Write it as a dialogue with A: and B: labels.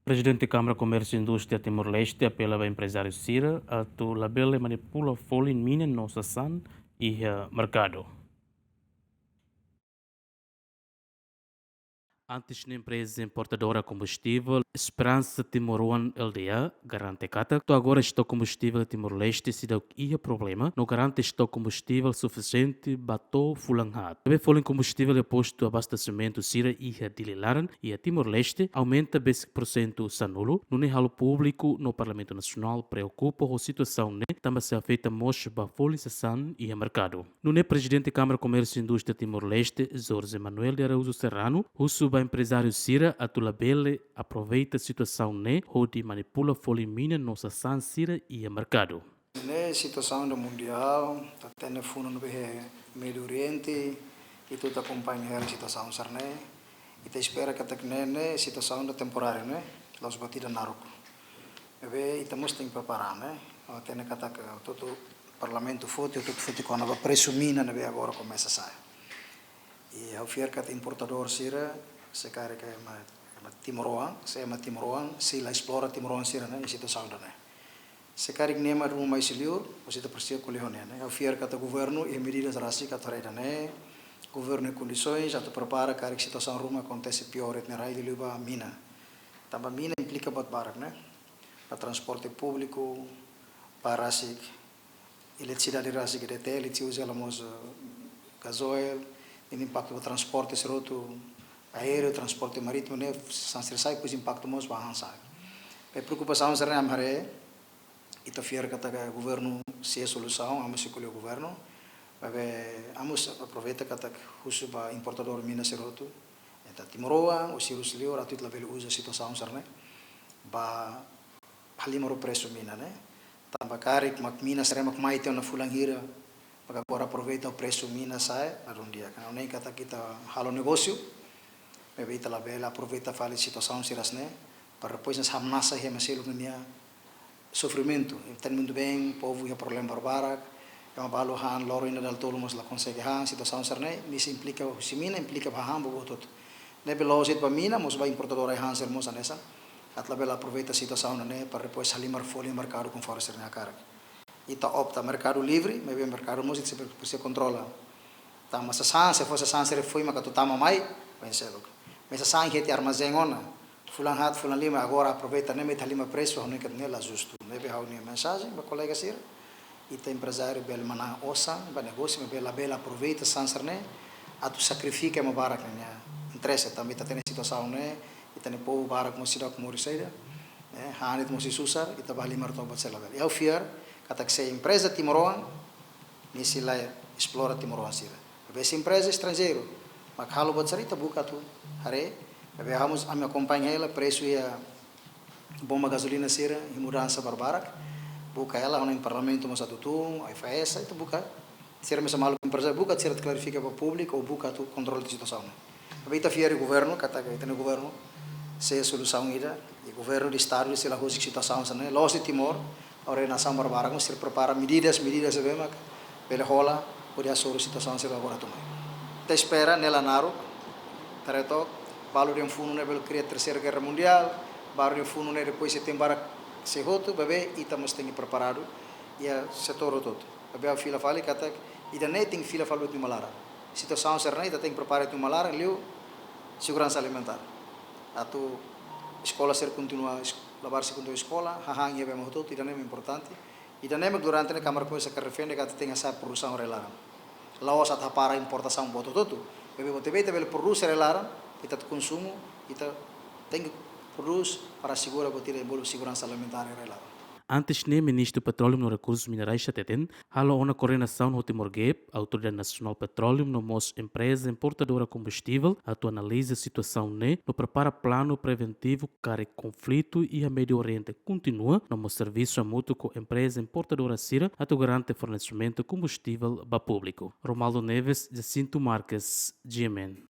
A: Presidente da Câmara Comércio e Indústria Timor-Leste apela ao empresário Cira a tu labele manipula folha em mina no Sassan e mercado. Antes na empresa importadora combustível, Esperança Timor-One LDA garante que agora está combustível Timor-Leste se deu que ia problema, não garante está combustível suficiente batou fulanhat. Também folha em combustível é posto abastecimento Sira e Dililaran e a Timor-Leste aumenta 20% sanulo, no ralo público no Parlamento Nacional preocupa com a situação né, também se afeta moche ba folha Sassan e a mercado. No presidente da Câmara Comércio e Indústria Timor-Leste, Jorge Manuel de Araújo Serrano, o empresário Sira Atulabele aproveita a situação né, onde manipula folha mina no Sassan Sira e a mercado.
B: Na situação do mundial, está tendo fundo no Médio Oriente e tudo acompanha a situação sarné e te espera que até né situação da temporária né, nós batida na rua. E estamos tem que preparar né, até na que todo parlamento foi todo foi quando a preço mina né agora começa a sair. E ao fiar que importador Sira se cara que é Timor-One, se é Timor-One, se lá explora Timor-One Sira né, a situação da né. Se cara que nem um mais silio, você está precisa colher né. Ao fiar que o governo e medidas drásticas atrás né, governo em condições já te prepara cara que a situação ruma acontece pior né, raio de luva mina. Também mina implica bot barak né, para transporte público, para rasik, eletricidade rasik de tele, se usa lamos gasoil, tem impacto para transporte seroto aéreo, transporte marítimo né, sans sai pois impacto mos bahan sai. A preocupação será amare ita fiar kata governo se solução, amos escolher o governo, amos aproveita kata husuba importador mina seroto, eta Timor-One, o Sirus Leo, ratut la velu usa situação sarne, ba halimaro preço mina né, tamba karik mak mina será mak mai teu na fulangira, para agora aproveita o preço mina sai, arundia, kan nem kata kita halo negócio, bebita la vela aproveita fala situação sirasne, para depois nas hamnasa he maselo nia sofrimento, tem muito bem, povo e problema barbara, é uma balo han loro ainda dal tolo mas la consegue han situação sarne, nisso implica o simina implica baham bobo todo. Nebe losit pa mina, mos vai importadora han ser mos anessa, at la bela aproveita a situação né, para depois salimar folha mercado com fora ser na cara. E tá opta mercado livre, mas bem mercado mos se precisa controla. Tá mas se fosse san ser foi mas tu tama mai, penselo. Mas san que te armazém ona, fulan hat fulan lima agora aproveita nem met lima preço, não que nela justo. Nebe hau nem mensagem, meu colega sir. E tem empresário bel mana osa, ba negócio bela aproveita san ser né, a tu sacrifica uma barra né, interessa também tá tendo situação né, e tem povo barra como se dá como riseira, né, hanit mo si susar, e tá bali marto bat sela bel. E ao fiar kata que se empresa Timor-One, nisi lá explora Timor-One sira. Essa empresa estrangeiro, mas halo bat sarita buka tu, hare, vamos a me acompanhar ela preço ia bomba gasolina sira e mudança barbarak, buka ela no parlamento mas atutum, a FAS, itu buka, sira mesmo malu empresa buka, sira clarifica para o público ou buka tu controle de situação. Habita fiar o governo, kata que tem o governo, se solução ida, e governo de estado se lá hoje situação sana, los de Timor, a nação barbarak, mas sira prepara medidas bem, pela rola, podia solucionar situação se agora também. Te espera nela naro, tareto, balu de fundo né pelo criar terceira guerra mundial, balu de fundo né depois se tem bara se roto, bebê e estamos tendo preparado e a setor todo. Bebê a fila fala que até e da nem tem fila fala de malara. Situação serna e tem preparado de malara, liu segurança alimentar. A tu escola ser continua lavar se continua escola, hahang ia bem todo, e da nem é importante. E da nem durante a câmara coisa que refende que tem essa produção relaram. Laos at para importação boto todo. Bebê bote bebê bel produz relaram kita consumo, kita tem que produzir para segurar botir bolo segurança alimentar relaram.
A: Antes ne ministro Petróleo e Recursos Minerais Chateten, halo uma coordenação no Timor-Gep, Autoridade Nacional Petróleo, no mos empresa importadora combustível, atu analisa a situação ne, no prepara plano preventivo para conflito e a Médio Oriente continua, no mos serviço mútuo com empresa importadora Sira, atu garante fornecimento combustível para público. Romaldo Neves, Jacinto Marques, GMN.